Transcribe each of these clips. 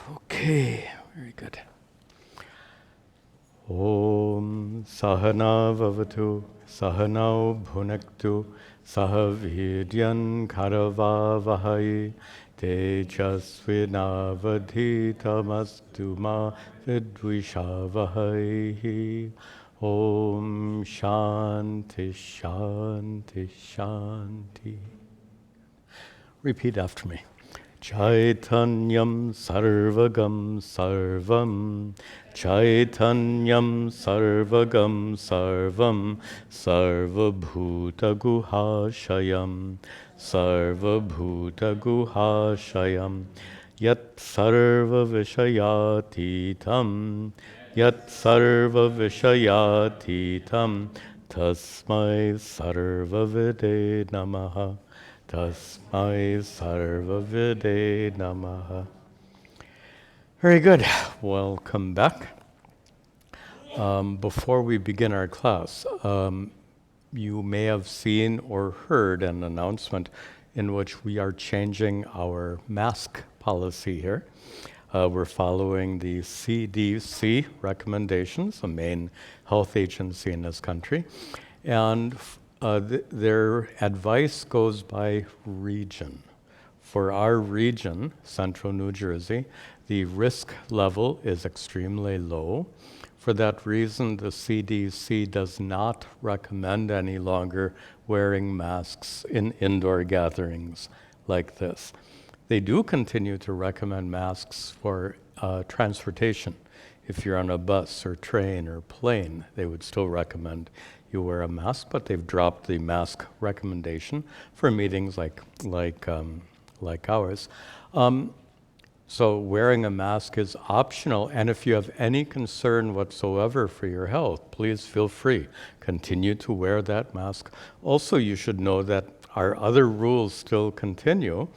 Okay, very good. Om Sahana Vavatu Sahanau Bhunaktu Sahavidyan Karavavahai Tejasvinavadhitamastu ma vidvishavahai. Om Shanti Shanti Shanti. Repeat after me. Chaitanyam sarvagam sarvam, Chaitanyam sarvagam sarvam, Sarvabhuta guhashayam, Sarvabhuta guhashayam, Yat sarva vishayatitam, Yat sarva vishayatitam, Tasmai sarva vide namaha. Tasmai sarvavide namaha. Very good. Welcome back. Before we begin our class, you may have seen or heard an announcement in which we are changing our mask policy here. We're following the CDC recommendations, the main health agency in this country, and their advice goes by region. For our region, central New Jersey, the risk level is extremely low. For that reason, the CDC does not recommend any longer wearing masks in indoor gatherings like this. They do continue to recommend masks for transportation. If you're on a bus or train or plane, they would still recommend you wear a mask, but they've dropped the mask recommendation for meetings like ours. So wearing a mask is optional, and if you have any concern whatsoever for your health, please feel free. Continue to wear that mask. Also, you should know that our other rules still continue,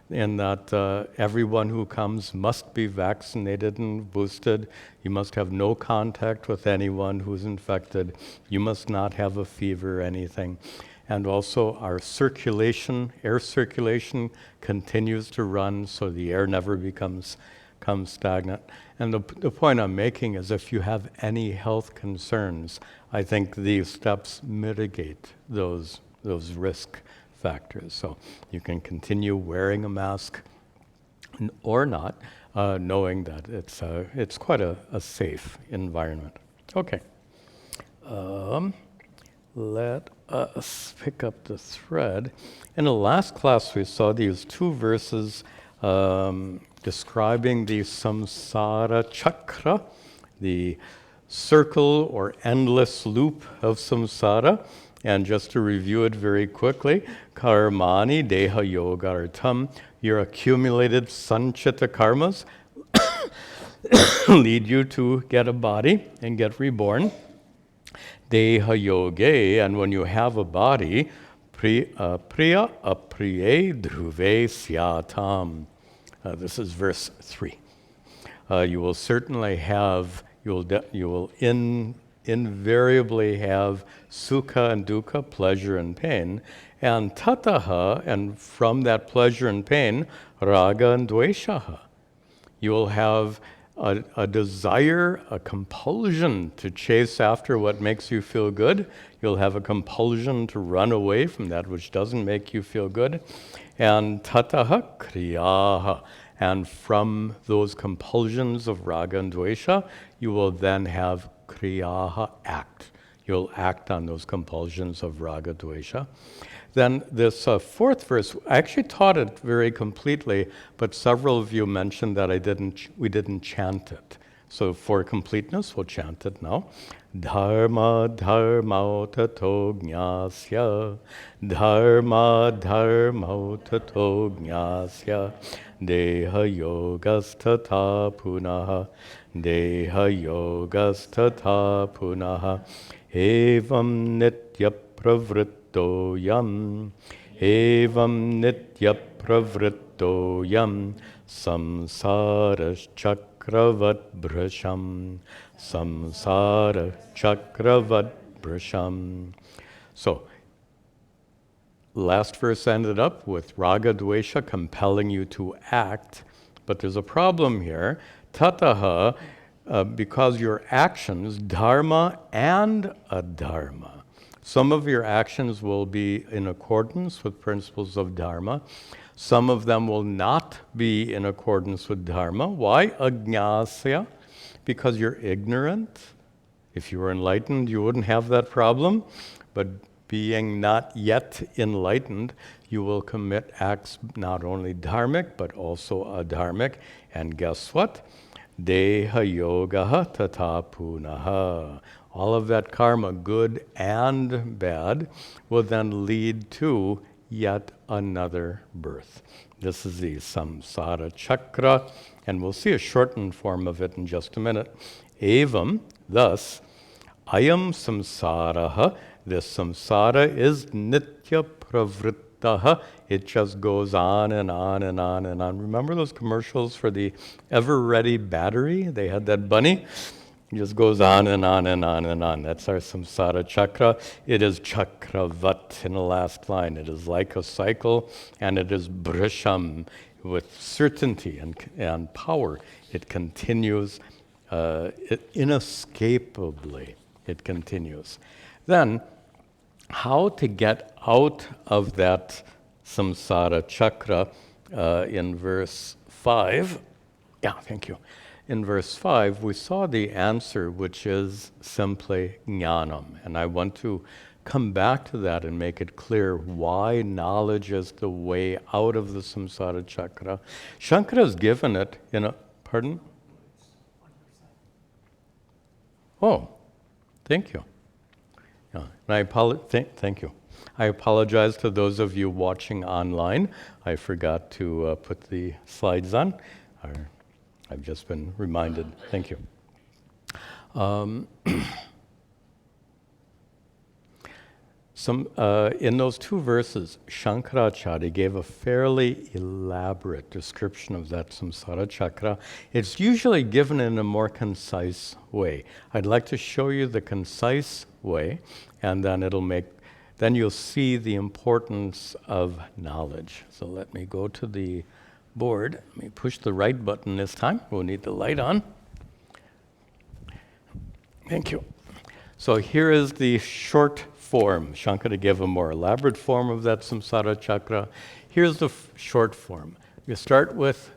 in that everyone who comes must be vaccinated and boosted. You must have no contact with anyone who's infected. You must not have a fever or anything. And also our circulation, air circulation continues to run, so the air never becomes stagnant. And the point I'm making is, if you have any health concerns, I think these steps mitigate those risk factors. So you can continue wearing a mask or not, knowing that it's quite a safe environment. Okay. Let us pick up the thread. In the last class, we saw these two verses describing the samsara chakra, the circle or endless loop of samsara. And just to review it very quickly, karmani deha yogartam, your accumulated sanchita karmas lead you to get a body and get reborn. Deha yoge, and when you have a body, priya apriye dhruve syatam. This is verse 3. You will certainly have, you will invariably have sukha and dukkha, pleasure and pain, and tataha, and from that pleasure and pain, raga and dveshaha. You will have a desire, a compulsion to chase after what makes you feel good. You'll have a compulsion to run away from that which doesn't make you feel good. And tataha kriyaha. And from those compulsions of raga and dvesha, you will then have kriyaha, act. You'll act on those compulsions of raga dvesha. Then this fourth verse, I actually taught it very completely, but several of you mentioned that we didn't chant it. So for completeness, we'll chant it now. Dharma dharma tato jnasya, dharma dharma tato jnasya, deha yogastata punaha, deha yogastata punaha, evam nitya pravrittoyam, evam nitya pravrittoyam, samsara chakravat bhrasham, samsara chakravat bhrasham. So, last verse ended up with raga dvesha compelling you to act, But there's a problem here. Tataha, because your actions, dharma and adharma. Some of your actions will be in accordance with principles of dharma. Some of them will not be in accordance with dharma. Why? Ajnasya, because you're ignorant. If you were enlightened, you wouldn't have that problem. But being not yet enlightened, you will commit acts not only dharmic, but also adharmic. And guess what? Deha yoga tata punaha. All of that karma, good and bad, will then lead to yet another birth. This is the samsara chakra, and we'll see a shortened form of it in just a minute. Evam, thus, ayam samsaraha, this samsara is nitya pravrittaha. It just goes on and on and on and on. Remember those commercials for the ever-ready battery? They had that bunny. It just goes on and on and on and on. That's our samsara chakra. It is chakravat in the last line. It is like a cycle, and it is brisham with certainty and power. It continues inescapably. It continues. Then, how to get out of that samsara chakra in verse 5. Yeah, thank you. In verse 5, we saw the answer, which is simply jnanam. And I want to come back to that and make it clear why knowledge is the way out of the samsara chakra. Shankara has given it in a... Pardon? Oh, thank you. Yeah, and thank you. I apologize to those of you watching online. I forgot to put the slides on. I've just been reminded. Thank you. In those two verses, Shankaracharya gave a fairly elaborate description of that samsara chakra. It's usually given in a more concise way. I'd like to show you the concise way, and then you'll see the importance of knowledge. So let me go to the board. Let me push the right button this time. We'll need the light on. Thank you. So here is the short form. Shankara gave a more elaborate form of that samsara chakra. Here's the short form. You start with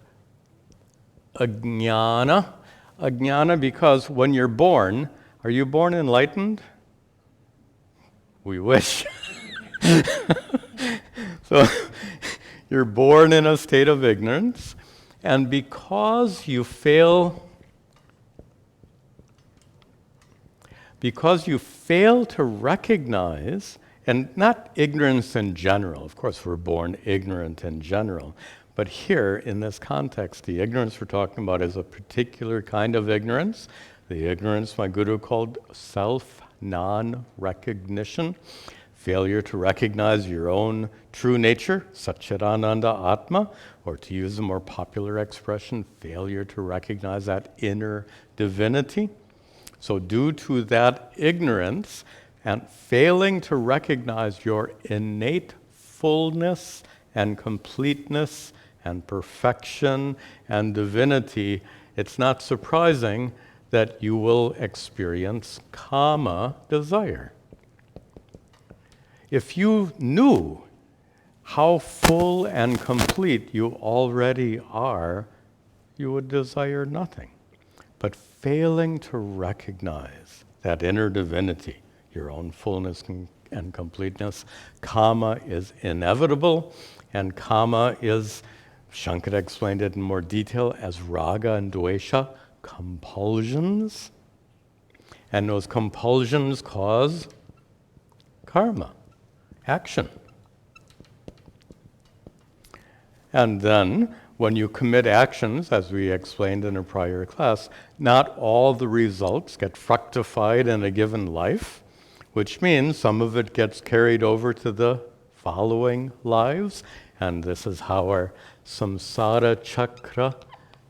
ajnana. Ajnana because when you're born, are you born enlightened? We wish. So you're born in a state of ignorance, and because you fail to recognize, and not ignorance in general, of course we're born ignorant in general, but here in this context, the ignorance we're talking about is a particular kind of ignorance, the ignorance my guru called self-non-recognition, failure to recognize your own true nature, sat-chit-ananda atma, or to use a more popular expression, failure to recognize that inner divinity. So due to that ignorance and failing to recognize your innate fullness and completeness and perfection and divinity, it's not surprising that you will experience kama, desire. If you knew how full and complete you already are, you would desire nothing. But failing to recognize that inner divinity, your own fullness and completeness, kama is inevitable, and kama is, Shankara explained it in more detail, as raga and dvesha, compulsions. And those compulsions cause karma, action. And then, when you commit actions, as we explained in a prior class, not all the results get fructified in a given life, which means some of it gets carried over to the following lives, and this is how our samsara chakra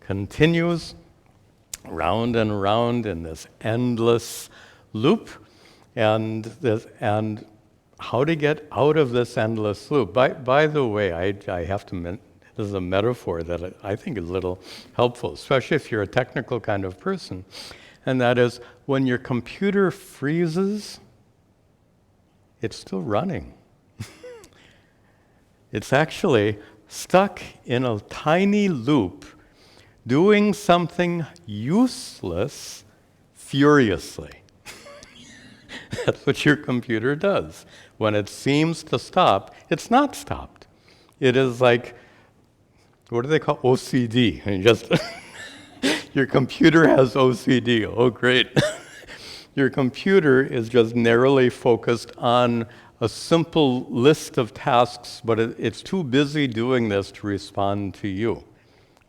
continues round and round in this endless loop, and how to get out of this endless loop. By the way, I have to This is a metaphor that I think is a little helpful, especially if you're a technical kind of person. And that is, when your computer freezes, it's still running. It's actually stuck in a tiny loop, doing something useless furiously. That's what your computer does. When it seems to stop, it's not stopped. It is like, what do they call OCD? I mean, just your computer has OCD. Oh, great. Your computer is just narrowly focused on a simple list of tasks, but it's too busy doing this to respond to you.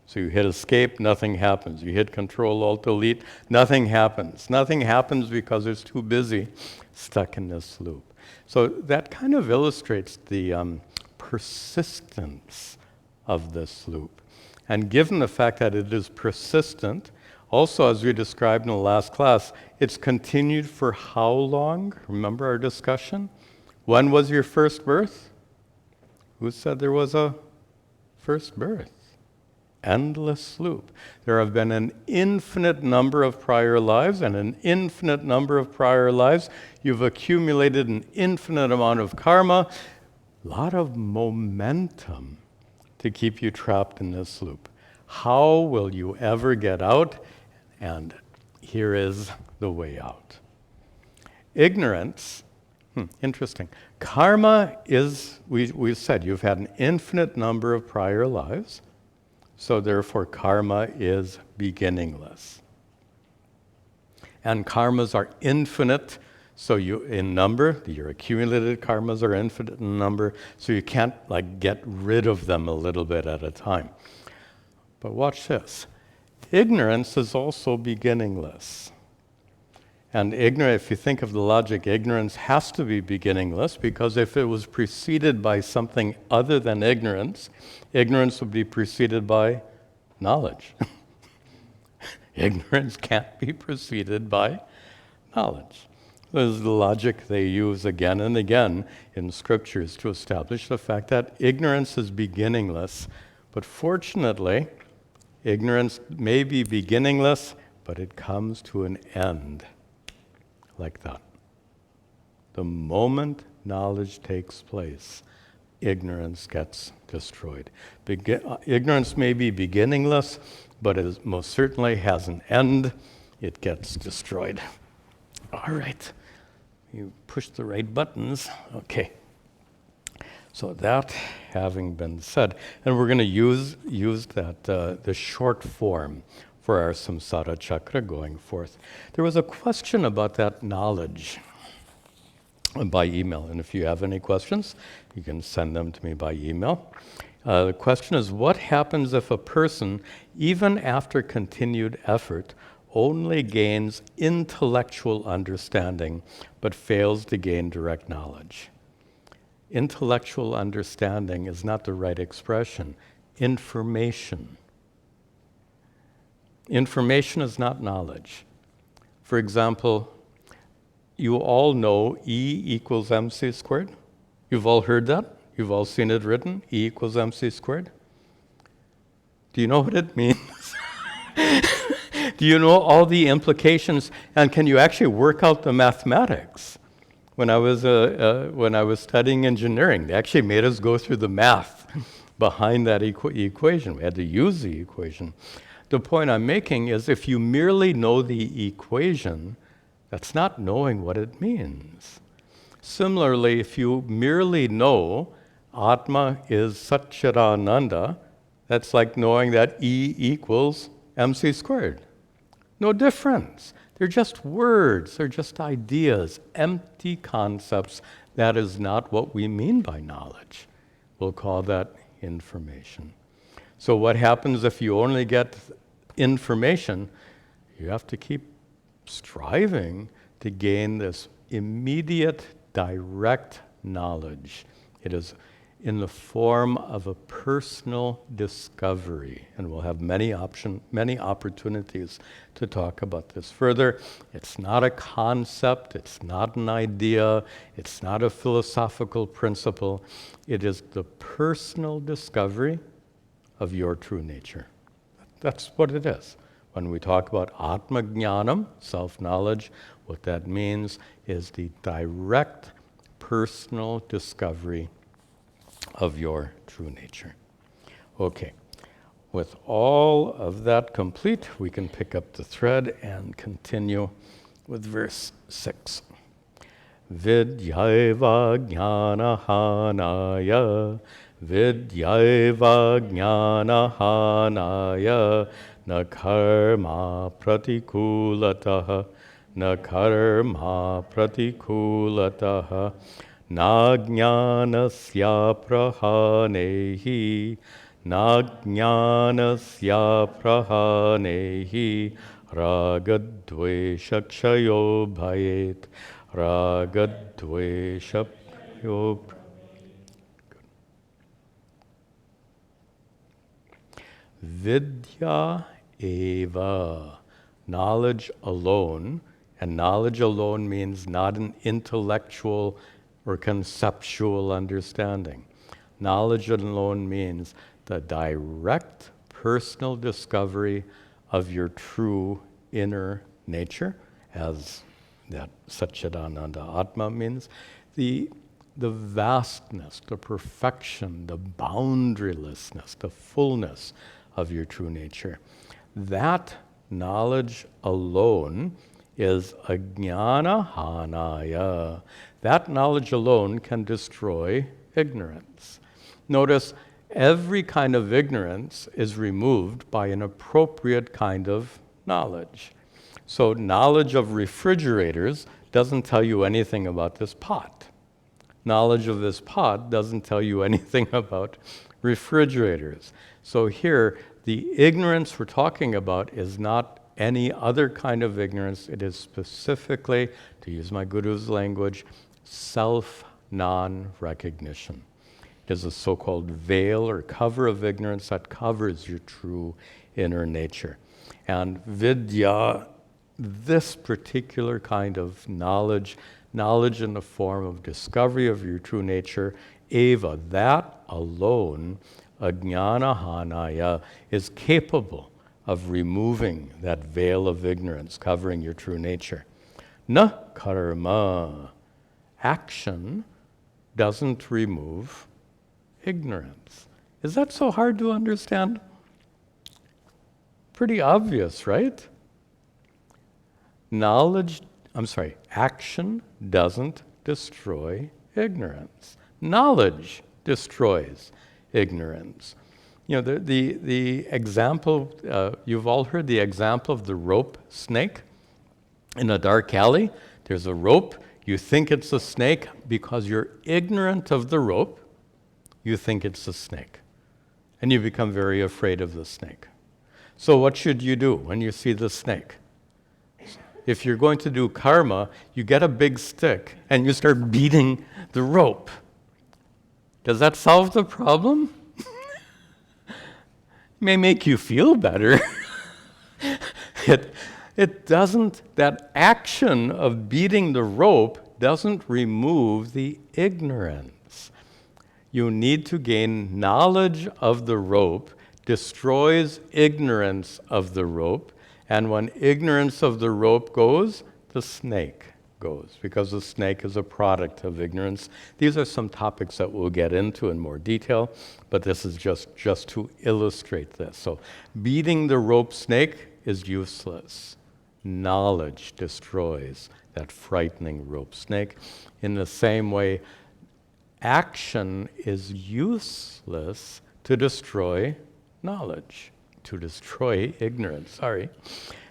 So you hit escape, nothing happens. You hit Control-Alt-Delete, nothing happens. Nothing happens because it's too busy, stuck in this loop. So that kind of illustrates the persistence of this loop. And given the fact that it is persistent, also as we described in the last class, it's continued for how long? Remember our discussion? When was your first birth? Who said there was a first birth? Endless loop. There have been an infinite number of prior lives, and an infinite number of prior lives. You've accumulated an infinite amount of karma, a lot of momentum to keep you trapped in this loop. How will you ever get out? And here is the way out. Ignorance, interesting. Karma is, we've said, you've had an infinite number of prior lives. So therefore, karma is beginningless. And karmas are infinite, so in number, your accumulated karmas are infinite in number, so you can't get rid of them a little bit at a time. But watch this. Ignorance is also beginningless. And if you think of the logic, ignorance has to be beginningless, because if it was preceded by something other than ignorance, ignorance would be preceded by knowledge. Ignorance can't be preceded by knowledge. This is the logic they use again and again in scriptures to establish the fact that ignorance is beginningless. But fortunately, ignorance may be beginningless, but it comes to an end. Like that. The moment knowledge takes place, ignorance gets destroyed. Ignorance may be beginningless, but it most certainly has an end. It gets destroyed. All right. You push the right buttons. Okay. So that having been said, and we're going to use that the short form for our samsara chakra going forth. There was a question about that knowledge by email, and if you have any questions, you can send them to me by email. The question is, what happens if a person, even after continued effort, only gains intellectual understanding but fails to gain direct knowledge? Intellectual understanding is not the right expression. Information. Information is not knowledge. For example, you all know E equals mc squared. You've all heard that? You've all seen it written, E equals mc squared? Do you know what it means? Do you know all the implications? And can you actually work out the mathematics? When I was studying engineering, they actually made us go through the math behind that equation. We had to use the equation. The point I'm making is, if you merely know the equation, that's not knowing what it means. Similarly, if you merely know atma is sat-chit-ananda, that's like knowing that E equals mc squared. No difference. They're just words, they're just ideas, empty concepts. That is not what we mean by knowledge. We'll call that information. So what happens if you only get information? You have to keep striving to gain this immediate, direct knowledge. It is in the form of a personal discovery, and we'll have many opportunities to talk about this further. It's not a concept, it's not an idea, it's not a philosophical principle. It is the personal discovery of your true nature. That's what it is. When we talk about atma-jnanam, self-knowledge, what that means is the direct personal discovery of your true nature. Okay, with all of that complete, we can pick up the thread and continue with verse 6. Vidyaiva jnanahanaya, vidyaiva jnanahanaya, na karma pratikulataha, na karma pratikulataha, na jnanasya prahanehi, na jnanasya prahanehi, ragadvesha kshayo bhayet, ragadvesha kshayo. Vidya eva, knowledge alone, and knowledge alone means not an intellectual or conceptual understanding. Knowledge alone means the direct personal discovery of your true inner nature, as that sat-chit-ananda atma means, the vastness, the perfection, the boundarylessness, the fullness of your true nature. That knowledge alone is ajnana-hanaya. That knowledge alone can destroy ignorance. Notice, every kind of ignorance is removed by an appropriate kind of knowledge. So knowledge of refrigerators doesn't tell you anything about this pot. Knowledge of this pot doesn't tell you anything about refrigerators. So here, the ignorance we're talking about is not any other kind of ignorance. It is specifically, to use my guru's language, self-non-recognition. It is a so-called veil or cover of ignorance that covers your true inner nature. And vidya, this particular kind of knowledge in the form of discovery of your true nature, eva, that alone, ajnana-hanaya, is capable of removing that veil of ignorance covering your true nature. Na karma, action doesn't remove ignorance. Is that so hard to understand? Pretty obvious, right? Action doesn't destroy ignorance. Knowledge destroys ignorance. You know, the example, you've all heard the example of the rope snake. In a dark alley, there's a rope. You think it's a snake because you're ignorant of the rope. You think it's a snake. And you become very afraid of the snake. So what should you do when you see the snake? If you're going to do karma, you get a big stick and you start beating the rope. Does that solve the problem? It may make you feel better. It doesn't, that action of beating the rope doesn't remove the ignorance. You need to gain knowledge of the rope, destroys ignorance of the rope, and when ignorance of the rope goes, the snake goes, because the snake is a product of ignorance. These are some topics that we'll get into in more detail, but this is just to illustrate this. So beating the rope snake is useless. Knowledge destroys that frightening rope snake. In the same way, action is useless to destroy knowledge, to destroy ignorance,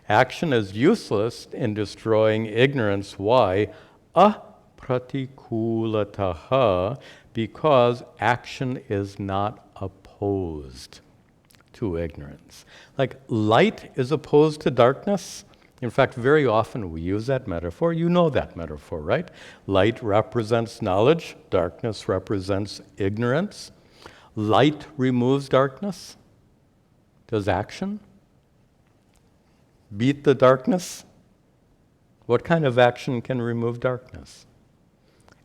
Action is useless in destroying ignorance. Why? Apratikulataha, because action is not opposed to ignorance. Like light is opposed to darkness. In fact, very often we use that metaphor. You know that metaphor, right? Light represents knowledge. Darkness represents ignorance. Light removes darkness. Does action beat the darkness? What kind of action can remove darkness?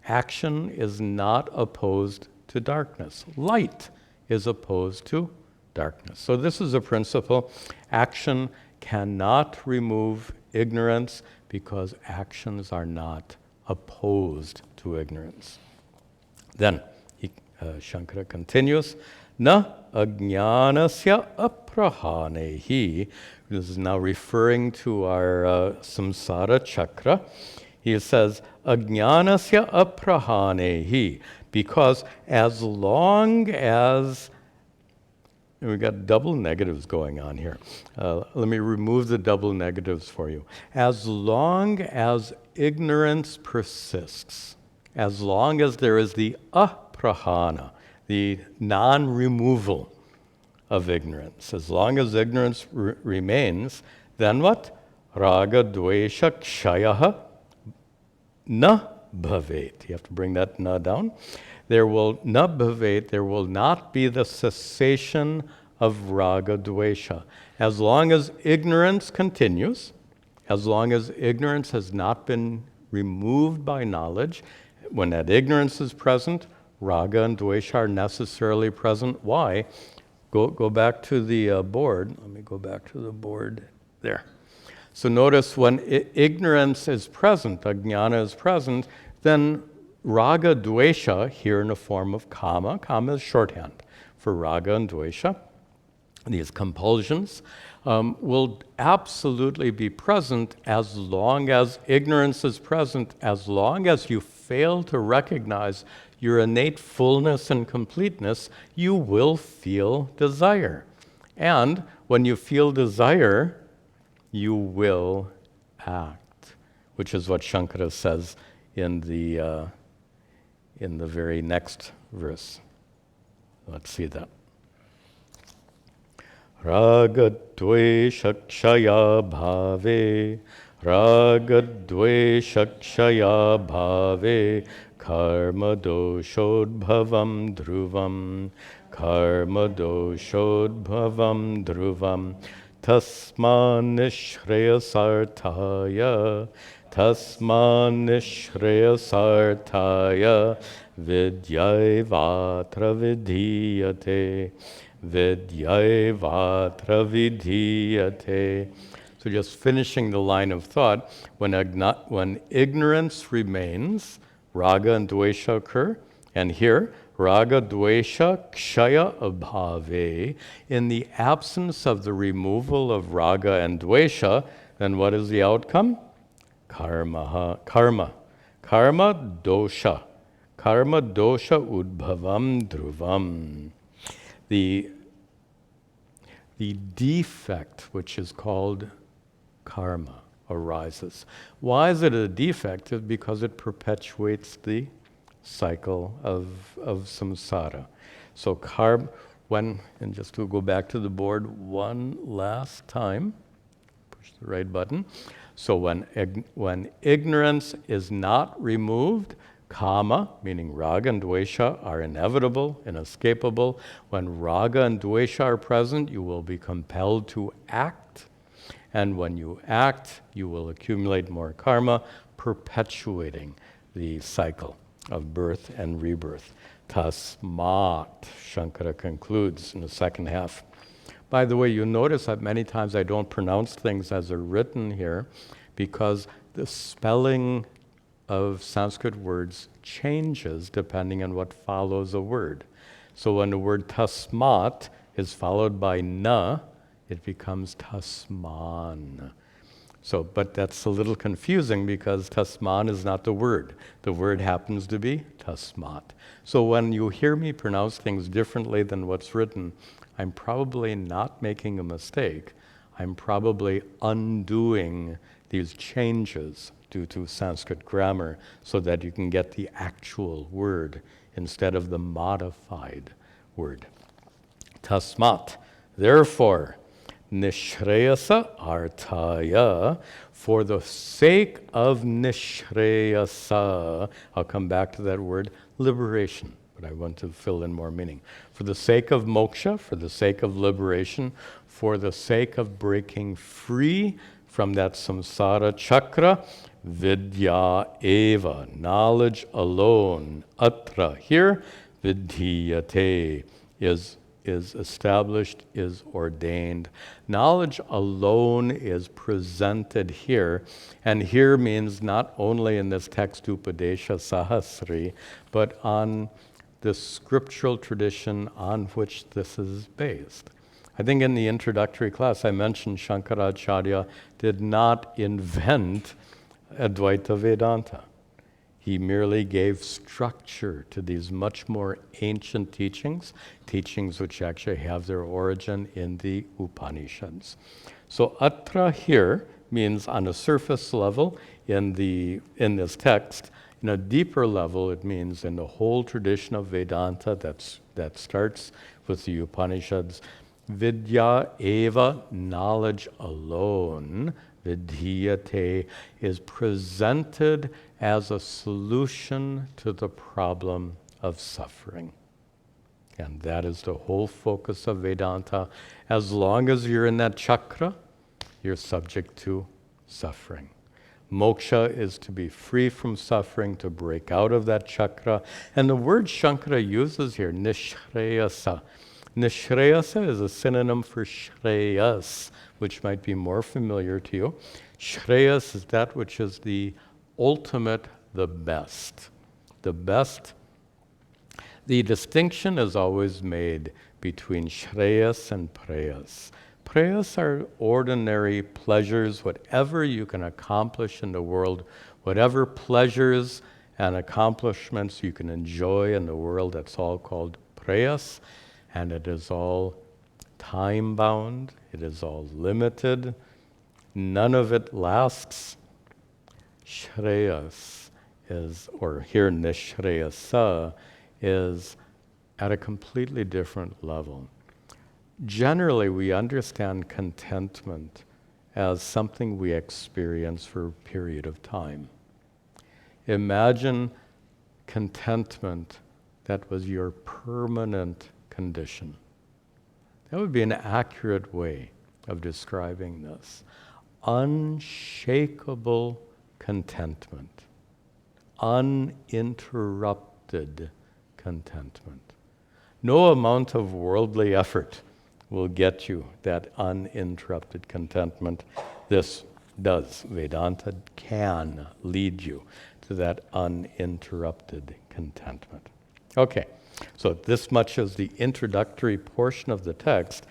Action is not opposed to darkness. Light is opposed to darkness. So this is a principle. Action cannot remove ignorance because actions are not opposed to ignorance. Then Shankara continues, na ajnanasya aprahanehi. This is now referring to our samsara chakra. He says, ajnanasya aprahanehi, because as long as, and we've got double negatives going on here. Let me remove the double negatives for you. As long as ignorance persists, as long as there is the aprahana, the non-removal of ignorance, as long as ignorance remains, then what? Raga dvesha kshayaha na bhavet. You have to bring that na down. There will na bhavet, there will not be the cessation of raga dvesha. As long as ignorance continues, as long as ignorance has not been removed by knowledge, when that ignorance is present, raga and dvesha are necessarily present. Why? Go back to the board. Let me go back to the board there. So notice when ignorance is present, ajnana is present, then raga dvesha, here in the form of kama is shorthand for raga and dvesha, these compulsions, will absolutely be present as long as ignorance is present, as long as you fail to recognize your innate fullness and completeness, you will feel desire. And when you feel desire, you will act, which is what Shankara says in the very next verse. Let's see that. Raga dvesha kshaya bhave, raga dvesha kshaya bhave, karma doshodbhavam dhruvam, karma doshodbhavam dhruvam, tasman nishreyasartaya, tasman nishreyasartaya, vidyayvatra vidhiyate, vidyayvatra vidhiyate. So just finishing the line of thought, when ignorance remains, raga and dvesha occur, and here, raga dvesha kshaya abhave, in the absence of the removal of raga and dvesha, then what is the outcome? Karma dosha udbhavam dhruvam. The defect, which is called karma, arises. Why is it a defect? It's because it perpetuates the cycle of samsara. So and just to go back to the board one last time, push the right button. So when ignorance is not removed, kama, meaning raga and dvesha, are inevitable, inescapable. When raga and dvesha are present, you will be compelled to act. And when you act, you will accumulate more karma, perpetuating the cycle of birth and rebirth. Tasmat, Shankara concludes in the second half. By the way, you notice that many times I don't pronounce things as they're written here because the spelling of Sanskrit words changes depending on what follows a word. So when the word tasmat is followed by na, it becomes tasman. So, but that's a little confusing because tasman is not the word. The word happens to be tasmat. So when you hear me pronounce things differently than what's written, I'm probably not making a mistake. I'm probably undoing these changes due to Sanskrit grammar so that you can get the actual word instead of the modified word. Tasmat, therefore, nishreyasa artaya, for the sake of nishreyasa, I'll come back to that word, liberation, but I want to fill in more meaning. For the sake of moksha, for the sake of liberation, for the sake of breaking free from that samsara chakra, vidya eva, knowledge alone, atra, here, vidhiyate, is is established, is ordained. Knowledge alone is presented here, and here means not only in this text Upadesha Sahasri, but on the scriptural tradition on which this is based. I think in the introductory class I mentioned Shankaracharya did not invent Advaita Vedanta. He merely gave structure to these much more ancient teachings which actually have their origin in the Upanishads. So atra here means on a surface level in this text. In a deeper level, it means in the whole tradition of Vedanta that starts with the Upanishads, vidya eva, knowledge alone, vidyate, is presented as a solution to the problem of suffering. And that is the whole focus of Vedanta. As long as you're in that chakra, you're subject to suffering. Moksha is to be free from suffering, to break out of that chakra. And the word Shankara uses here, nishreyasa. Nishreyasa is a synonym for shreyas, which might be more familiar to you. Shreyas is that which is the ultimate, the best. The best. The distinction is always made between shreyas and preyas. Preyas are ordinary pleasures, whatever you can accomplish in the world, whatever pleasures and accomplishments you can enjoy in the world, that's all called preyas, and it is all time-bound, it is all limited, none of it lasts. Shreyas is, or here nishreyasa, is at a completely different level. Generally, we understand contentment as something we experience for a period of time. Imagine contentment that was your permanent condition. That would be an accurate way of describing this. Unshakable contentment. Uninterrupted contentment. No amount of worldly effort will get you that uninterrupted contentment. This does. Vedanta can lead you to that uninterrupted contentment. Okay, so this much is the introductory portion of the text.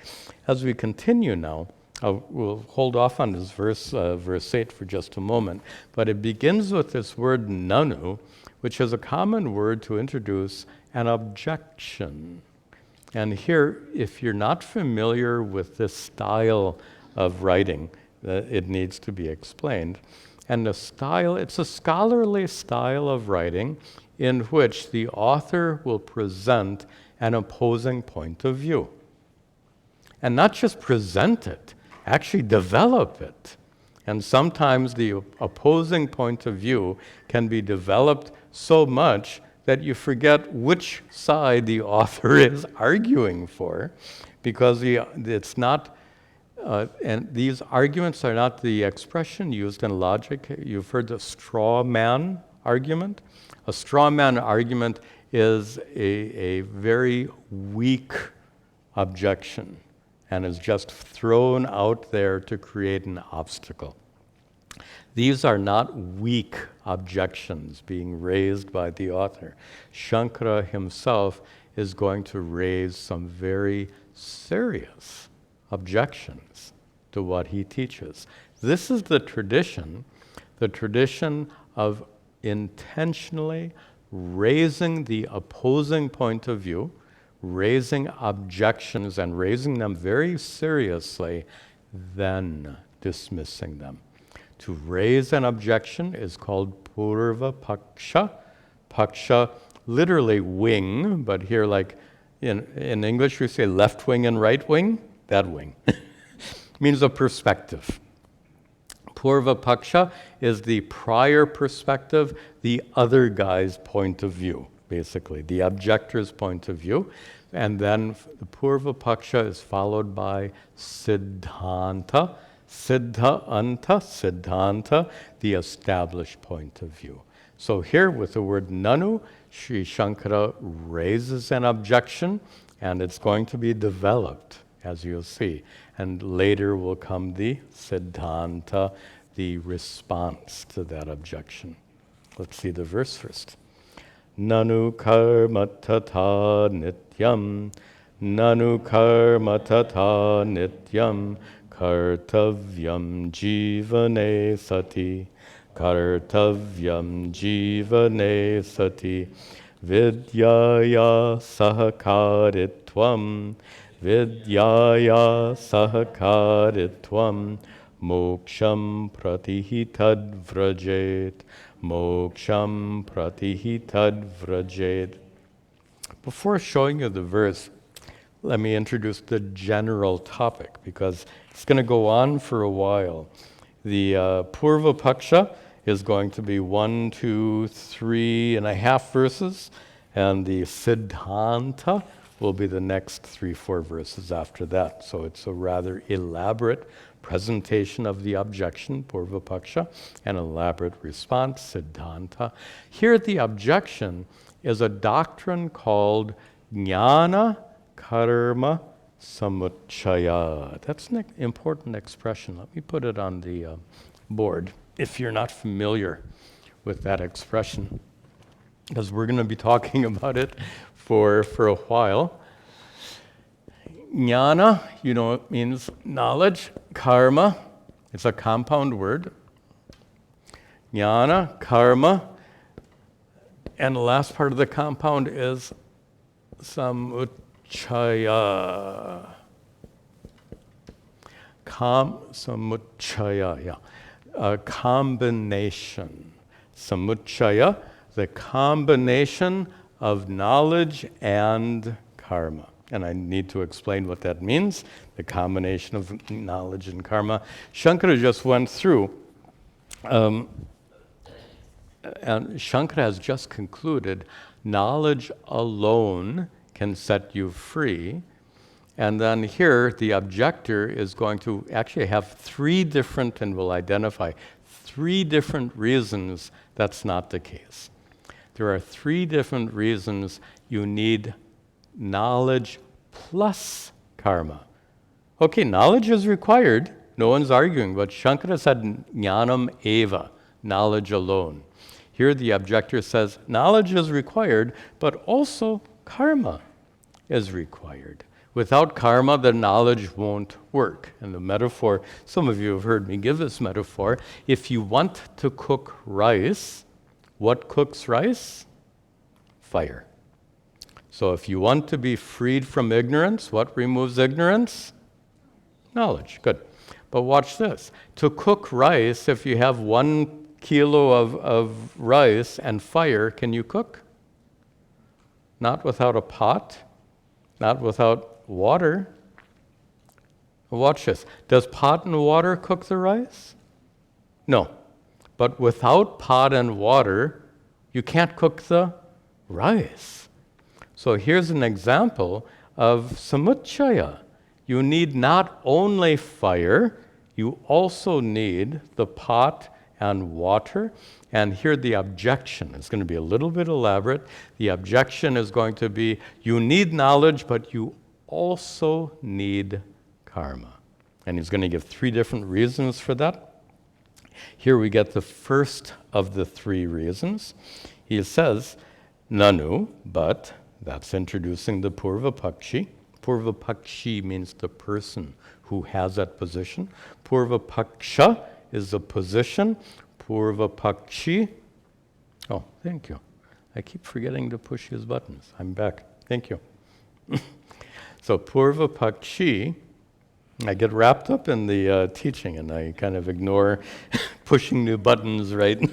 As we continue now, we'll hold off on this verse 8 for just a moment, but it begins with this word nanu, which is a common word to introduce an objection. And here, if you're not familiar with this style of writing, it needs to be explained. And the style, it's a scholarly style of writing in which the author will present an opposing point of view. And not just present it, actually develop it. And sometimes the opposing point of view can be developed so much that you forget which side the author is arguing for, because it's not, and these arguments are not the expression used in logic. You've heard the straw man argument. A straw man argument is a very weak objection and is just thrown out there to create an obstacle. These are not weak objections being raised by the author. Shankara himself is going to raise some very serious objections to what he teaches. This is the tradition of intentionally raising the opposing point of view, raising objections and raising them very seriously, then dismissing them. To raise an objection is called purva paksha. Paksha, literally wing, but here like in English we say left wing and right wing, that wing. Means a perspective. Purva paksha is the prior perspective, the other guy's point of view, basically, the objector's point of view. And then the purva paksha is followed by siddhanta. Siddhanta, the established point of view. So here with the word nanu, Sri Shankara raises an objection, And it's going to be developed, as you'll see. And later will come the siddhanta, the response to that objection. Let's see the verse first. Nanu karma tata nityam, nanu karma tata nityam, kartavyam jivane sati, kartavyam jivane sati, vidyaya sahakaritvam, vidyaya sahakaritvam, moksham pratihitad vrajet, moksham pratihitad vrajet. Before showing you the verse, let me introduce the general topic, because it's going to go on for a while. The Purva Paksha is going to be 1, 2, 3.5 verses, and the Siddhanta will be the next 3, 4 verses after that. So it's a rather elaborate presentation of the objection, Purva Paksha, an elaborate response, Siddhanta. Here the objection is a doctrine called Jnana Karma Samuchaya. That's an important expression. Let me put it on the board if you're not familiar with that expression, because we're going to be talking about it for a while. Jnana, you know, it means knowledge. Karma, it's a compound word. Jnana, karma, and the last part of the compound is samuchaya. Samuchaya, yeah. A combination. Samuchaya, the combination of knowledge and karma. And I need to explain what that means, the combination of knowledge and karma. Shankara just went through, and Shankara has just concluded, knowledge alone can set you free. And then here, the objector is going to actually have 3 different, and will identify 3 different reasons that's not the case. There are 3 different reasons you need knowledge plus karma. Okay, knowledge is required. No one's arguing, but Shankara said jnanam eva, knowledge alone. Here the objector says knowledge is required, but also karma is required. Without karma, the knowledge won't work. And the metaphor, some of you have heard me give this metaphor. If you want to cook rice, what cooks rice? Fire. So if you want to be freed from ignorance, what removes ignorance? Knowledge. Good. But watch this. To cook rice, if you have 1 kilo of rice and fire, can you cook? Not without a pot, not without water. Watch this. Does pot and water cook the rice? No. But without pot and water, you can't cook the rice. So here's an example of samuchaya. You need not only fire, you also need the pot and water. And here the objection is going to be a little bit elaborate. The objection is going to be, you need knowledge, but you also need karma. And he's going to give 3 different reasons for that. Here we get the first of the 3 reasons. He says, nanu, but, that's introducing the Purva Pakshi. Purva Pakshi means the person who has that position. Purva Paksha is the position. Purva Pakshi. Oh, thank you. I keep forgetting to push his buttons. I'm back. Thank you. So Purva Pakshi, I get wrapped up in the teaching and I kind of ignore pushing new buttons, right?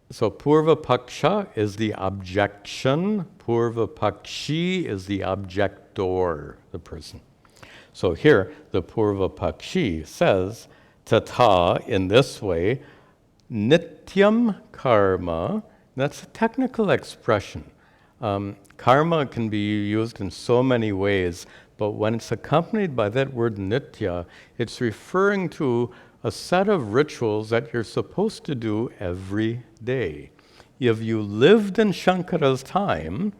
So Purva Paksha is the objection. Purva Pakshi is the objector, the person. So here, the Purva Pakshi says, tata, in this way, nityam karma. That's a technical expression. Karma can be used in so many ways, but when it's accompanied by that word nitya, it's referring to a set of rituals that you're supposed to do every day. if you lived in Shankara's time,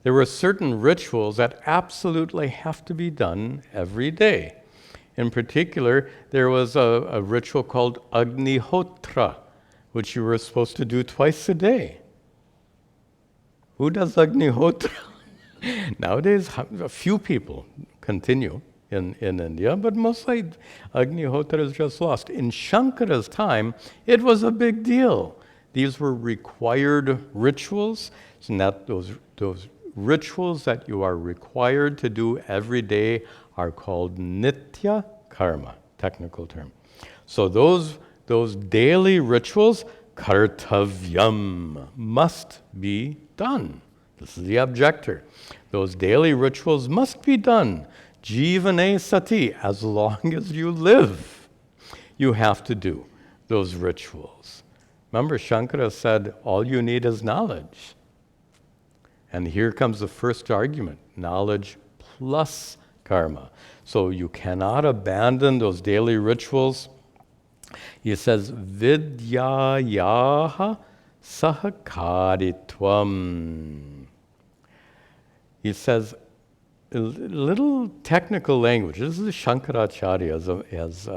there were certain rituals that absolutely have to be done every day. In particular, there was a ritual called Agnihotra, which you were supposed to do twice a day. Who does Agnihotra? Nowadays, a few people continue in India, but mostly Agnihotra is just lost. In Shankara's time, it was a big deal. These were required rituals, and that those rituals that you are required to do every day are called nitya karma, technical term. So those daily rituals, kartavyam, must be done. This is the objector. Those daily rituals must be done. Jivane sati, as long as you live, you have to do those rituals. Remember, Shankara said, all you need is knowledge. And here comes the first argument, knowledge plus karma. So you cannot abandon those daily rituals. He says, vidyayaha sahakaritvam. He says, a little technical language. This is Shankaracharya as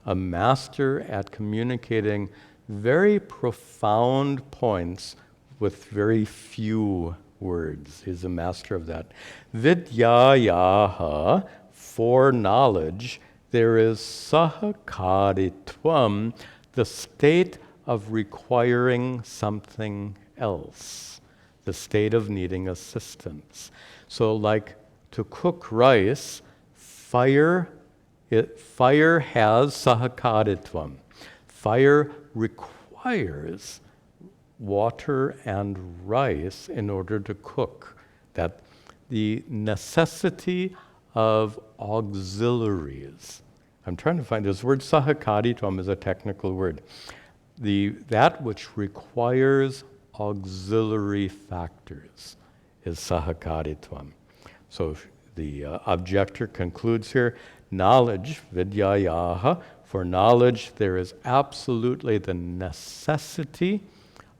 a master at communicating very profound points with very few words. He's a master of that. Vidyayaha, for knowledge, there is sahakaritvam, the state of requiring something else, the state of needing assistance. So like to cook rice, fire has sahakaritvam. Fire requires water and rice in order to cook. That the necessity of auxiliaries. I'm trying to find this word sahakaritvam is a technical word. That which requires auxiliary factors is sahakaritvam. So the objector concludes here, knowledge, vidyayaha, for knowledge there is absolutely the necessity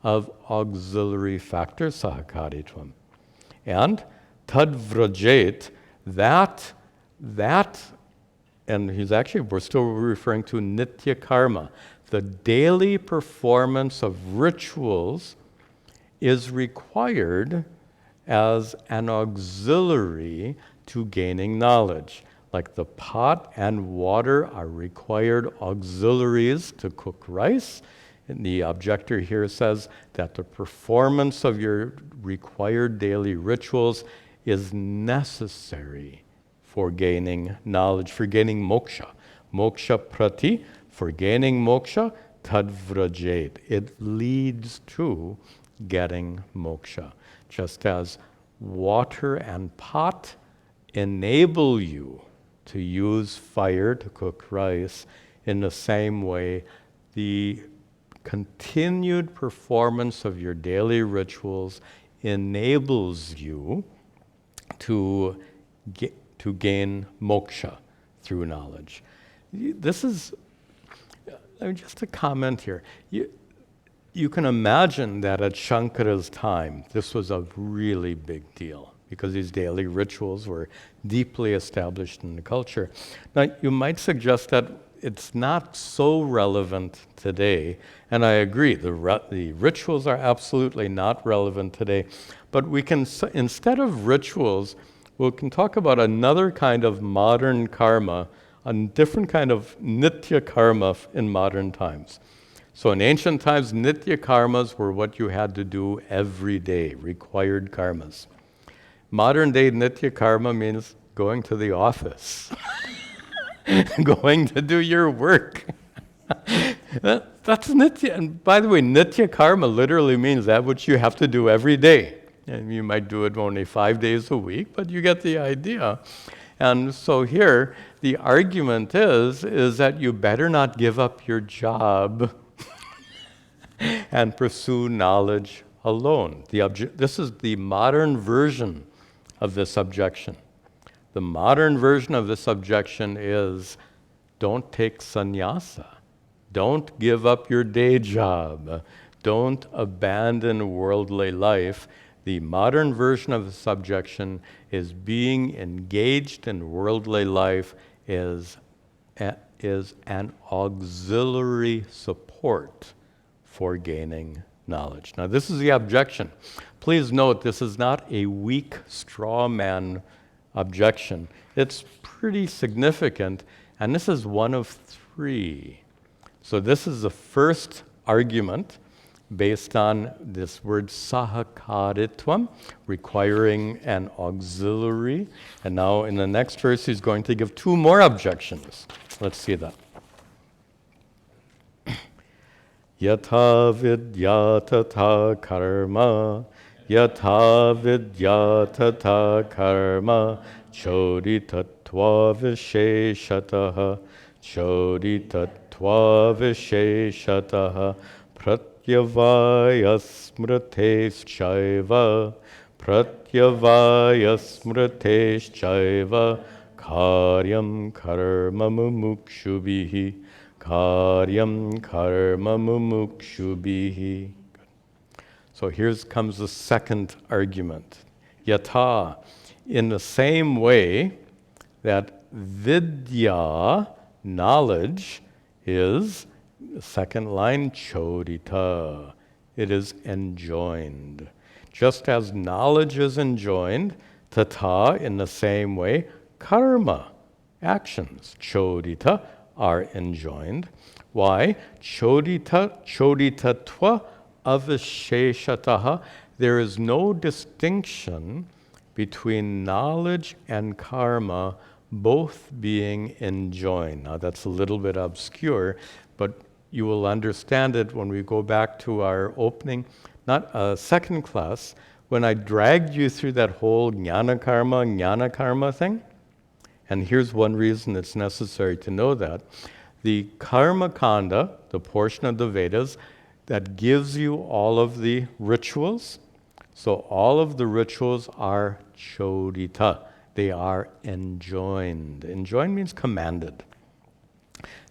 of auxiliary factors, sahakaritvam. And tadvrajet, that, and we're still referring to nitya karma, the daily performance of rituals is required as an auxiliary to gaining knowledge. Like the pot and water are required auxiliaries to cook rice. And the objector here says that the performance of your required daily rituals is necessary for gaining knowledge, for gaining moksha. Moksha prati, for gaining moksha, tadvrajet. It leads to getting moksha. Just as water and pot enable you to use fire to cook rice, in the same way, the continued performance of your daily rituals enables you to gain moksha through knowledge. This is just a comment here. You can imagine that at Shankara's time, this was a really big deal because these daily rituals were deeply established in the culture. Now, you might suggest that it's not so relevant today, and I agree, the rituals are absolutely not relevant today, but we can, instead of rituals, we can talk about another kind of modern karma, a different kind of nitya karma in modern times. So in ancient times, nitya karmas were what you had to do every day, required karmas. Modern day nitya karma means going to the office, going to do your work. That's nitya. And by the way, nitya karma literally means that which you have to do every day. And you might do it only 5 days a week, but you get the idea. And so here, the argument is that you better not give up your job and pursue knowledge alone. This is the modern version of this objection. The modern version of this objection is, don't take sannyasa. Don't give up your day job. Don't abandon worldly life. The modern version of this objection is being engaged in worldly life is an auxiliary support for gaining knowledge. Now, this is the objection. Please note, this is not a weak straw man objection. It's pretty significant, and this is one of three. So this is the first argument based on this word sahakaritvam, requiring an auxiliary. And now in the next verse, he's going to give two more objections. Let's see that. Yatha vidya tata karma, yatha vidya tata karma, choditatva v6-11, choditatva v6-11, pratyavaya smrteshchaiva, pratyavaya smrteshchaiva, karyam karma mumukshubhihi, karyam karma mumukshubhihi. So here comes the second argument. Yatha, in the same way that vidya, knowledge, is, the second line, chodita. It is enjoined. Just as knowledge is enjoined, tata, in the same way, karma, actions, chodita, are enjoined. Why? Choditatva avisheshataha. There is no distinction between knowledge and karma, both being enjoined. Now that's a little bit obscure, but you will understand it when we go back to our opening, second class, when I dragged you through that whole jnana karma thing. And here's one reason it's necessary to know that. The karma kanda, the portion of the Vedas that gives you all of the rituals, so all of the rituals are chodita. They are enjoined. Enjoined means commanded.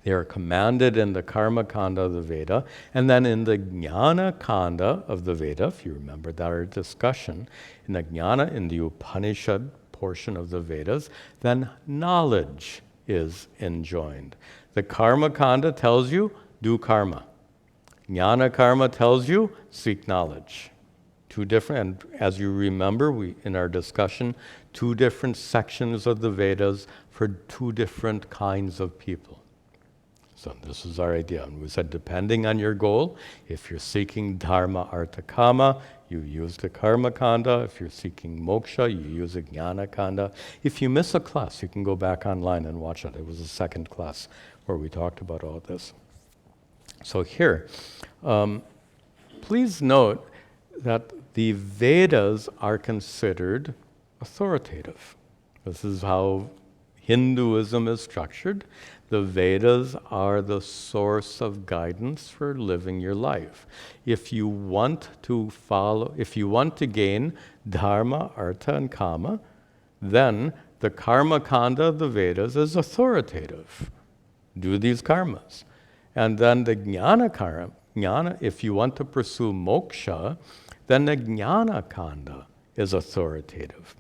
They are commanded in the karma kanda of the Veda, and then in the jnana kanda of the Veda, if you remember that our discussion, in the jnana, in the Upanishad portion of the Vedas, then knowledge is enjoined. The karma kanda tells you, do karma. Jnana karma tells you, seek knowledge. Two different, and as you remember, in our discussion, two different sections of the Vedas for two different kinds of people. So this is our idea. And we said, depending on your goal, if you're seeking dharma, artha, kama, you use the karma kanda. If you're seeking moksha, you use a jnana kanda. If you miss a class, you can go back online and watch it. It was the second class where we talked about all this. So here, please note that the Vedas are considered authoritative. This is how Hinduism is structured. The Vedas are the source of guidance for living your life. If you want to gain dharma, artha, and kama, then the karma kanda of the Vedas is authoritative. Do these karmas. And then the jnana, if you want to pursue moksha, then the jnana kanda is authoritative.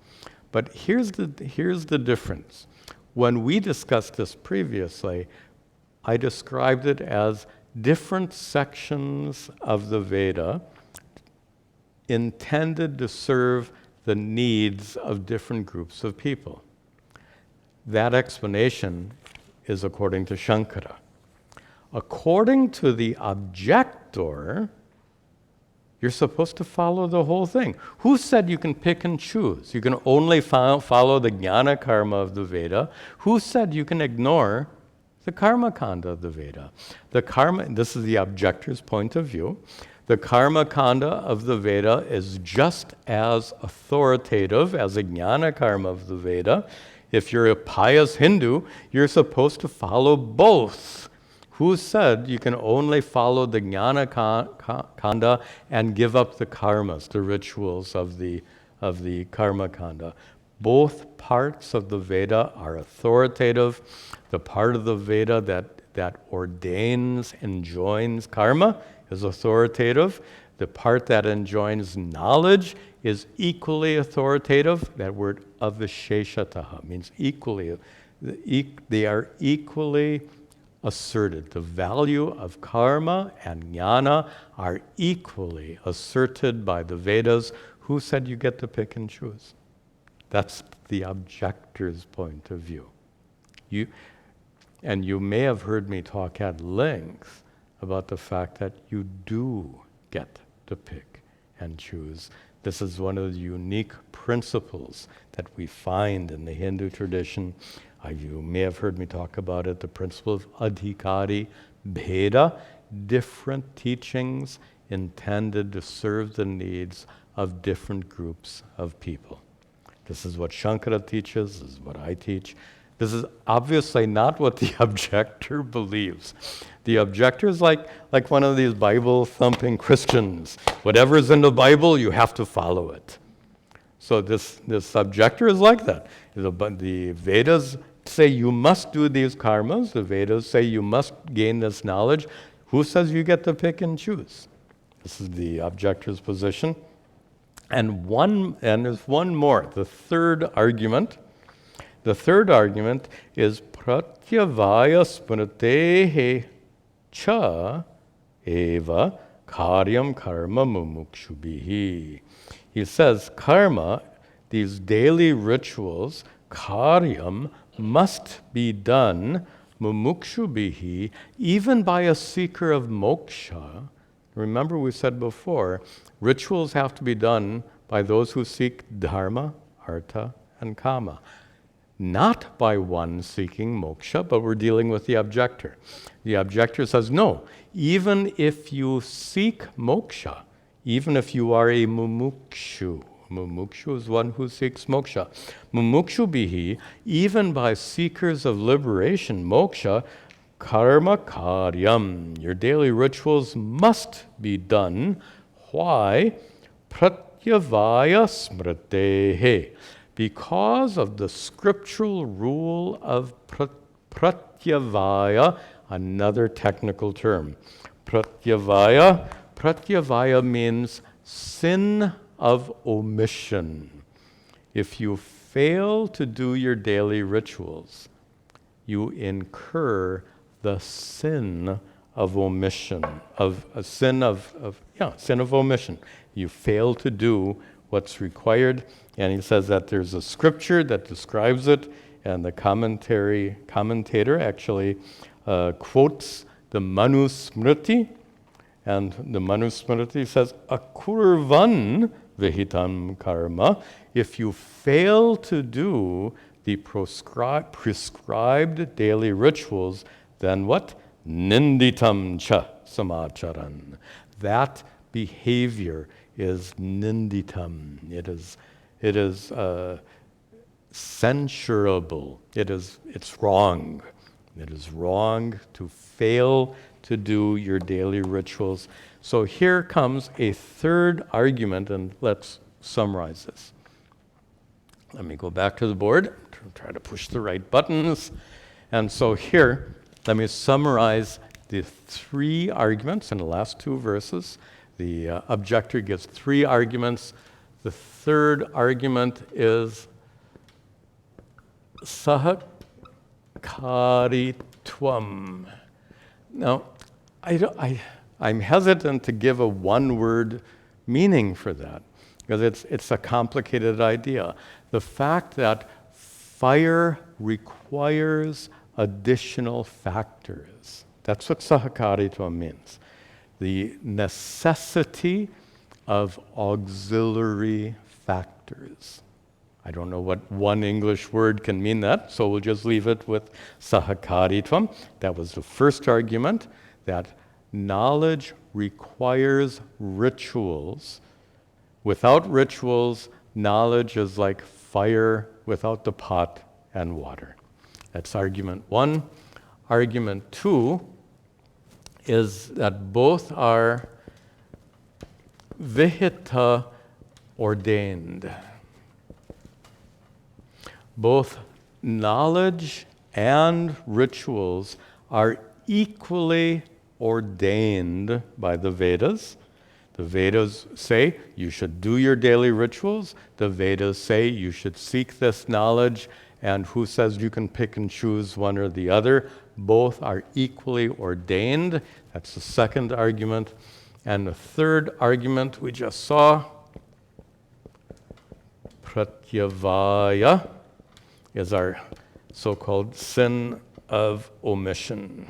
But here's the difference. When we discussed this previously, I described it as different sections of the Veda intended to serve the needs of different groups of people. That explanation is according to Shankara. According to the objector, you're supposed to follow the whole thing. Who said you can pick and choose? You can only follow the jnana karma of the Veda. Who said you can ignore the karma kanda of the Veda? This is the objector's point of view. The karma kanda of the Veda is just as authoritative as the jnana karma of the Veda. If you're a pious Hindu, you're supposed to follow both. Who said you can only follow the jnana kanda and give up the karmas, the rituals of the karma kanda? Both parts of the Veda are authoritative. The part of the Veda that ordains, enjoins karma is authoritative. The part that enjoins knowledge is equally authoritative. That word avisheshataha means equally. They are equally asserted. The value of karma and jnana are equally asserted by the Vedas. Who said you get to pick and choose? That's the objector's point of view. You may have heard me talk at length about the fact that you do get to pick and choose. This is one of the unique principles that we find in the Hindu tradition. You may have heard me talk about it, the principle of adhikari bheda, different teachings intended to serve the needs of different groups of people. This is what Shankara teaches, this is what I teach. This is obviously not what the objector believes. The objector is like one of these Bible-thumping Christians. Whatever's in the Bible, you have to follow it. So this objector is like that. The Vedas say you must do these karmas. The Vedas say you must gain this knowledge. Who says you get to pick and choose? This is the objector's position. And there's one more, the third argument. The third argument is pratyavaya smritehe cha eva karyam karma mumukshubihi. He says karma, these daily rituals, karyam, must be done mumukshubihi, even by a seeker of moksha. Remember we said before, rituals have to be done by those who seek dharma, artha, and kama. Not by one seeking moksha, but we're dealing with the objector. The objector says, no, even if you seek moksha, even if you are a mumukshu, mumukshu is one who seeks moksha, mumukshu bihi, even by seekers of liberation, moksha, karma karyam, your daily rituals must be done. Why? Pratyavaya smritehe. Because of the scriptural rule of pratyavaya, another technical term. Pratyavaya means sin of omission. If you fail to do your daily rituals, you incur the sin of omission, sin of omission. You fail to do what's required. And he says that there's a scripture that describes it, and the commentator actually quotes the Manusmriti, and the Manusmriti says, akurvan vihitam karma, if you fail to do the prescribed daily rituals, then what? Ninditam cha samacharan. That behavior is ninditam. It is censurable. It's wrong. It is wrong to fail to do your daily rituals. So here comes a third argument, and let's summarize this. Let me go back to the board, try to push the right buttons. And so here, let me summarize the three arguments in the last two verses. The objector gives three arguments. The third argument is sahakaritvam. Now, I'm hesitant to give a one-word meaning for that, because it's a complicated idea. The fact that fire requires additional factors, that's what sahakaritvam means. The necessity of auxiliary factors. I don't know what one English word can mean that, so we'll just leave it with sahakaritvam. That was the first argument, that knowledge requires rituals. Without rituals, knowledge is like fire without the pot and water. That's argument one. Argument two is that both are vihita ordained. Both knowledge and rituals are equally ordained by the Vedas. The Vedas say you should do your daily rituals. The Vedas say you should seek this knowledge. And who says you can pick and choose one or the other? Both are equally ordained. That's the second argument. And the third argument we just saw, pratyavaya, is our so-called sin of omission.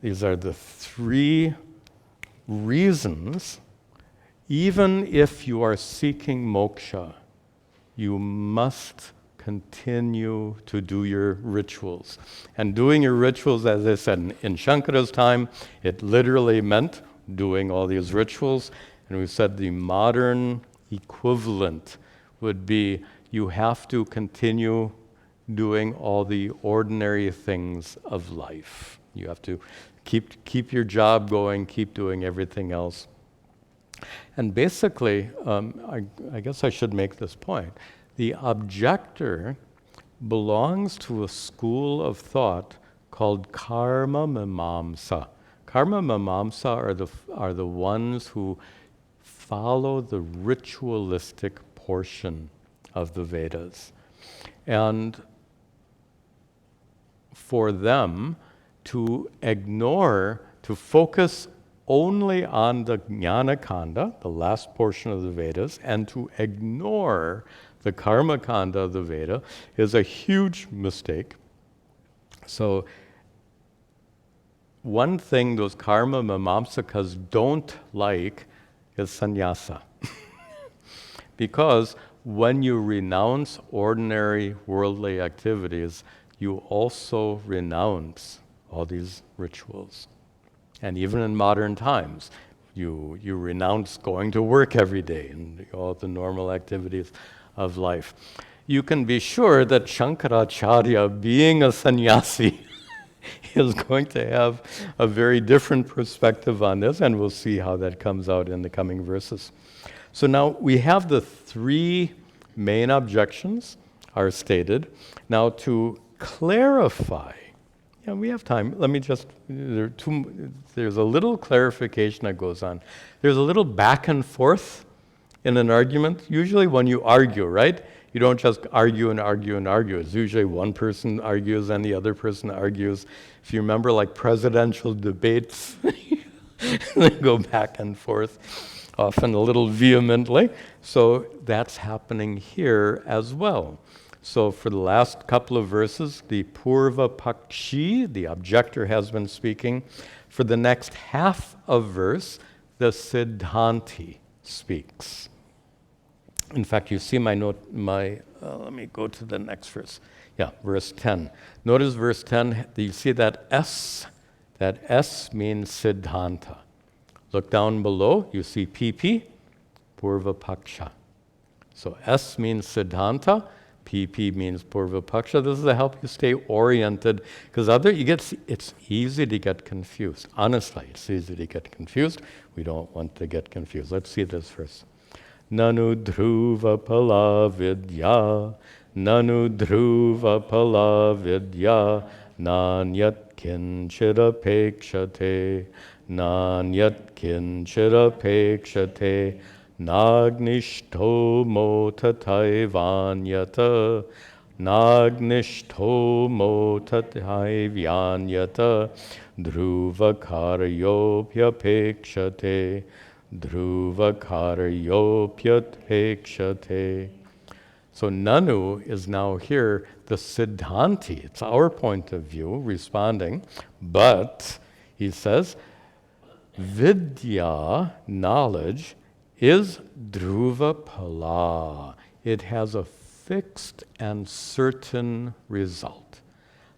These are the three reasons, even if you are seeking moksha, you must continue to do your rituals. And doing your rituals, as I said, in Shankara's time, it literally meant doing all these rituals. And we said the modern equivalent would be you have to continue doing all the ordinary things of life. You have to keep your job going, keep doing everything else. And basically, I guess I should make this point. The objector belongs to a school of thought called karma mimamsa. Karma mimamsa are the ones who follow the ritualistic portion of the Vedas. And for them to focus only on the jnana kanda, the last portion of the Vedas, and to ignore the karma kanda of the Veda is a huge mistake. So one thing those karma mimamsakas don't like is sannyasa. Because when you renounce ordinary worldly activities, you also renounce all these rituals. And even in modern times, you renounce going to work every day and all the normal activities of life. You can be sure that Shankaracharya, being a sannyasi, is going to have a very different perspective on this, and we'll see how that comes out in the coming verses. So now we have the three main objections are stated. Now to clarify, we have time. Let me just, there's a little clarification that goes on. There's a little back and forth in an argument. Usually when you argue, right? You don't just argue and argue and argue. It's usually one person argues and the other person argues. If you remember like presidential debates, they go back and forth, often a little vehemently. So that's happening here as well. So for the last couple of verses, the Purva Pakshi, the objector, has been speaking. For the next half of verse, the Siddhanti speaks. In fact, you see my note, let me go to the next verse. Yeah, verse 10. Notice verse 10, you see that S? That S means Siddhanta. Look down below, you see PP, Purva Paksha. So S means Siddhanta, PP means Purva Paksha. This is to help you stay oriented, because it's easy to get confused. Honestly, it's easy to get confused. We don't want to get confused. Let's see this verse. Nanu dhruva pala vidya, nanu dhruva pala vidya, nanyat kinchit apekshate, nanyat kinchit apekshate, nagnishto motataivyanyata, nagnishto motataivyanyata, dhruva karyopyapekshate, dhruva karyopyapekshate. So Nanu is now here, the Siddhanti. It's our point of view responding, but he says, vidya, knowledge, is dhruva pala. It has a fixed and certain result.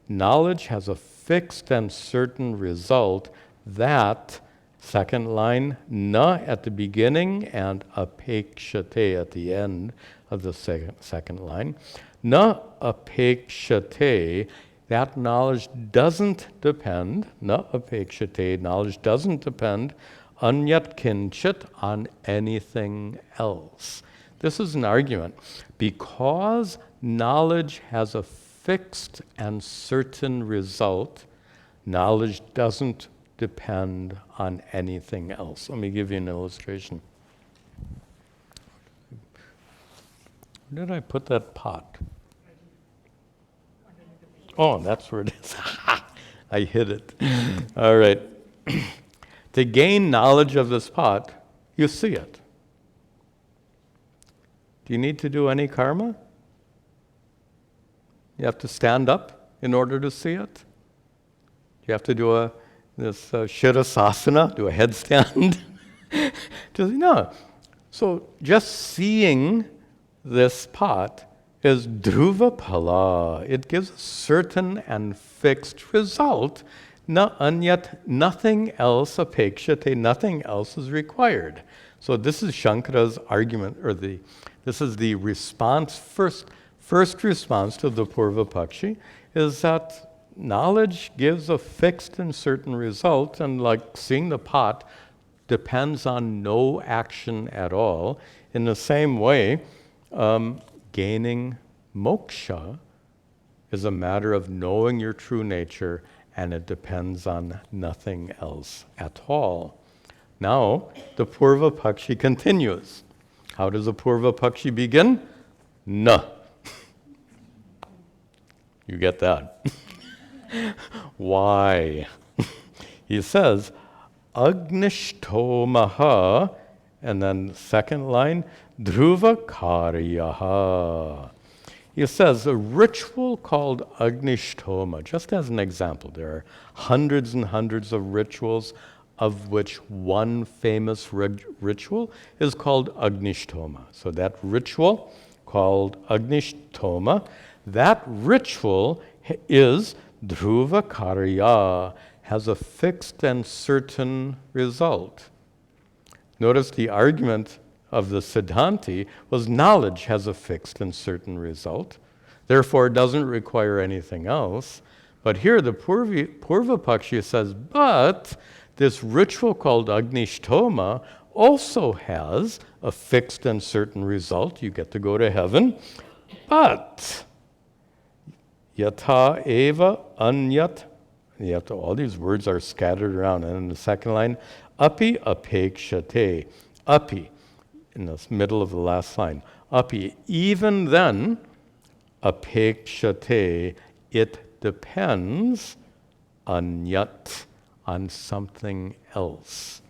Knowledge has a fixed and certain result that, second line, na at the beginning and apekshate at the end of the second line. Na apekshate, that knowledge doesn't depend, na apekshate, knowledge doesn't depend, anyat kinchit, on anything else. This is an argument. Because knowledge has a fixed and certain result, Knowledge doesn't depend on anything else. Let me give you an illustration. Where did I put that pot? Oh, that's where it is. I hid it. All right. To gain knowledge of this pot, you see it. Do you need to do any karma? You have to stand up in order to see it? You have to do this shirasasana, do a headstand? No. So just seeing this pot is dhruva phala. It gives a certain and fixed result, and yet nothing else apekshate, nothing else is required. So this is Shankara's argument, or this is the response, first response to the Purva Pakshi, is that knowledge gives a fixed and certain result, and like seeing the pot depends on no action at all. In the same way, gaining moksha is a matter of knowing your true nature, and it depends on nothing else at all. Now, the Purva Pakshi continues. How does the Purva Pakshi begin? Na. You get that? Why? He says, Agnishtomaha, and then second line, Dhruva Karyaha. He says a ritual called Agnishtoma, just as an example, there are hundreds and hundreds of rituals, of which one famous ritual is called Agnishtoma. So that ritual called Agnishtoma, that ritual is Dhruva Karya, has a fixed and certain result. Notice the argument of the Siddhanti was knowledge has a fixed and certain result, therefore it doesn't require anything else. But here the Purva Pakshi says, but this ritual called Agnishtoma also has a fixed and certain result. You get to go to heaven. But yatha eva anyat, all these words are scattered around. And in the second line, api apekshate. Api, in the middle of the last line. Api, even then, apekshate, it depends anyat, on something else.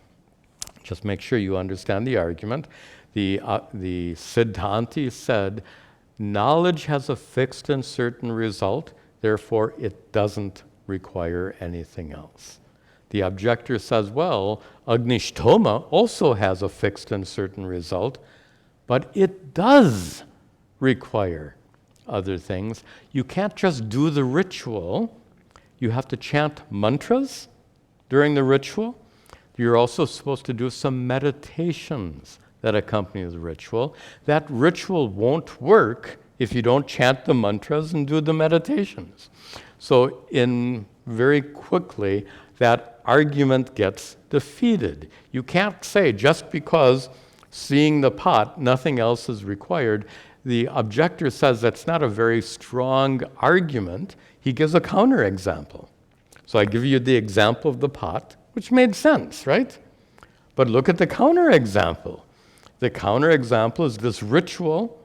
Just make sure you understand the argument. The Siddhanti said, knowledge has a fixed and certain result, therefore it doesn't require anything else. The objector says, well, Agnishtoma also has a fixed and certain result, but it does require other things. You can't just do the ritual. You have to chant mantras during the ritual. You're also supposed to do some meditations that accompany the ritual. That ritual won't work if you don't chant the mantras and do the meditations. So very quickly, that argument gets defeated. You can't say just because seeing the pot, nothing else is required. The objector says that's not a very strong argument. He gives a counterexample. So I give you the example of the pot, which made sense, right? But look at the counterexample. The counterexample is this ritual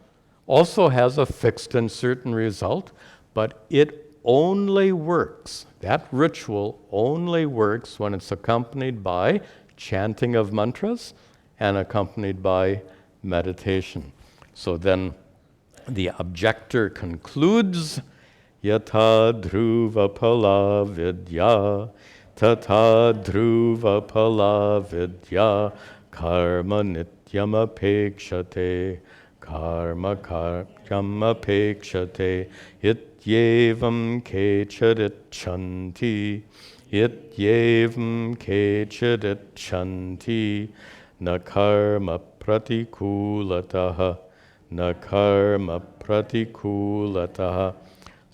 also has a fixed and certain result, but it only works. That ritual only works when it's accompanied by chanting of mantras and accompanied by meditation. So then the objector concludes, Yatha dhruva phala vidya, tata dhruva phala vidya, karma nityam apekshate, karma karyam apekshate, ityevam kechadichanti, ityevam kechadichanti, na karma pratikulataha, na karma pratikulataha.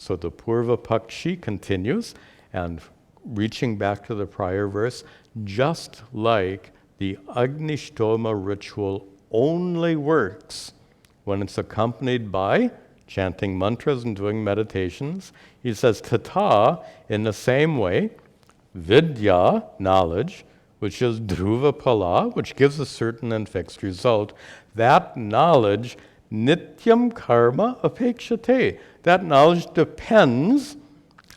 So the Purva Pakshi continues, and reaching back to the prior verse, just like the Agnishtoma ritual only works when it's accompanied by chanting mantras and doing meditations, he says, tata, in the same way, vidya, knowledge, which is dhruva pala, which gives a certain and fixed result. That knowledge, nityam karma apekshate. That knowledge depends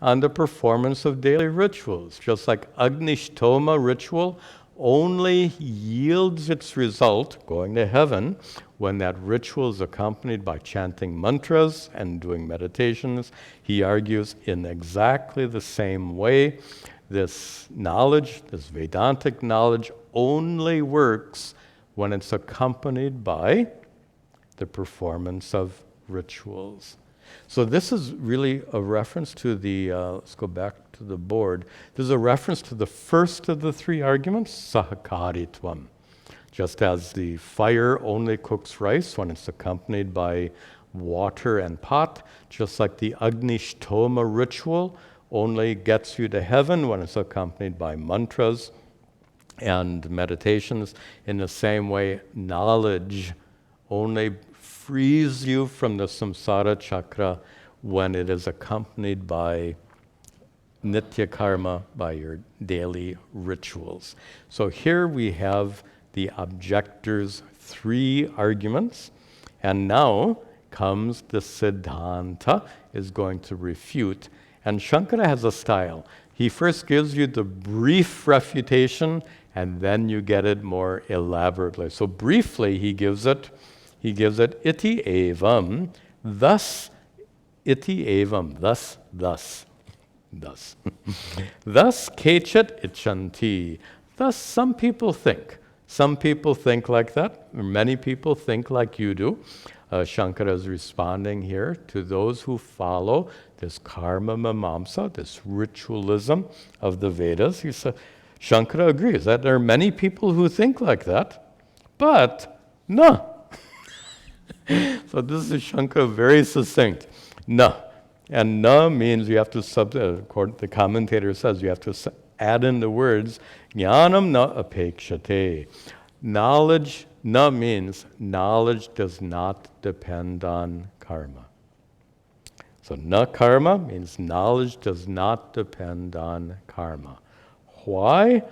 on the performance of daily rituals. Just like Agnishtoma ritual only yields its result, going to heaven, when that ritual is accompanied by chanting mantras and doing meditations. He argues in exactly the same way, this knowledge, this Vedantic knowledge, only works when it's accompanied by the performance of rituals. So this is really a reference to the, let's go back to the board. This is a reference to the first of the three arguments, sahakaritvam. Just as the fire only cooks rice when it's accompanied by water and pot, just like the Agnishtoma ritual only gets you to heaven when it's accompanied by mantras and meditations. In the same way, knowledge only frees you from the samsara chakra when it is accompanied by nitya karma, by your daily rituals. So here we have the objector's three arguments, and now comes the Siddhanta, is going to refute. And Shankara has a style. He first gives you the brief refutation, and then you get it more elaborately. So briefly, he gives it iti evam, thus, iti evam, thus. Thus kechit ichanti. Thus some people think. Some people think like that. Many people think like you do. Shankara is responding here to those who follow this karma mimamsa, this ritualism of the Vedas. He said, Shankara agrees that there are many people who think like that, but no. So this is Shankara very succinct. Na. And na means you have to, according to the commentator says, you have to add in the words, jnanam na apekshate. Knowledge, na means knowledge does not depend on karma. So na karma means knowledge does not depend on karma. Why?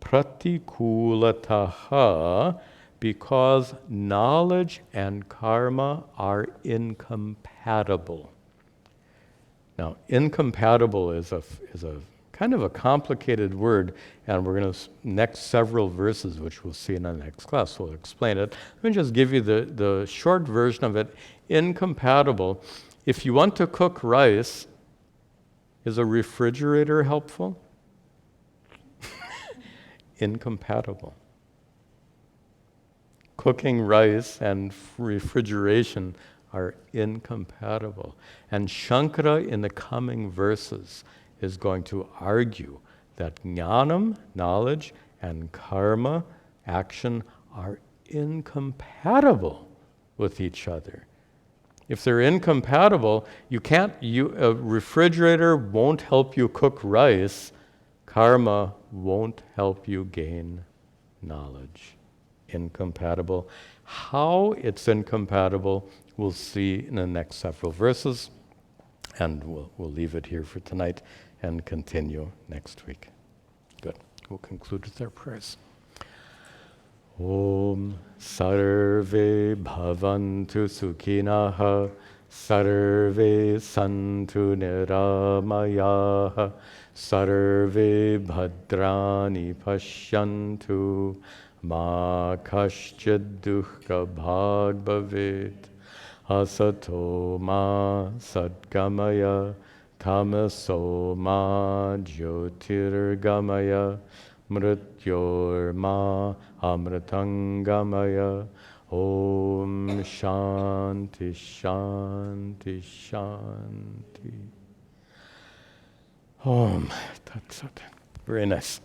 Pratikulataha, because knowledge and karma are incompatible. Now, incompatible is a kind of a complicated word, and we're going to, next several verses, which we'll see in the next class, we'll explain it. Let me just give you the short version of it. Incompatible. If you want to cook rice, is a refrigerator helpful? Incompatible. Cooking rice and refrigeration are incompatible. And Shankara in the coming verses is going to argue that jnanam, knowledge, and karma, action, are incompatible with each other. If they're incompatible, a refrigerator won't help you cook rice, karma won't help you gain knowledge. Incompatible. How it's incompatible, we'll see in the next several verses, and we'll leave it here for tonight and continue next week. Good. We'll conclude with our prayers. Om sarve bhavantu sukhinaha, sarve santu niramayaha, sarve bhadrani pashyantu, ma kaschid dukkha bhag bhavet, asato ma sadgamaya, tamaso ma jyotirgamaya, mrityor ma amritangamaya. Om shanti shanti shanti. Om tat sat. Very nice.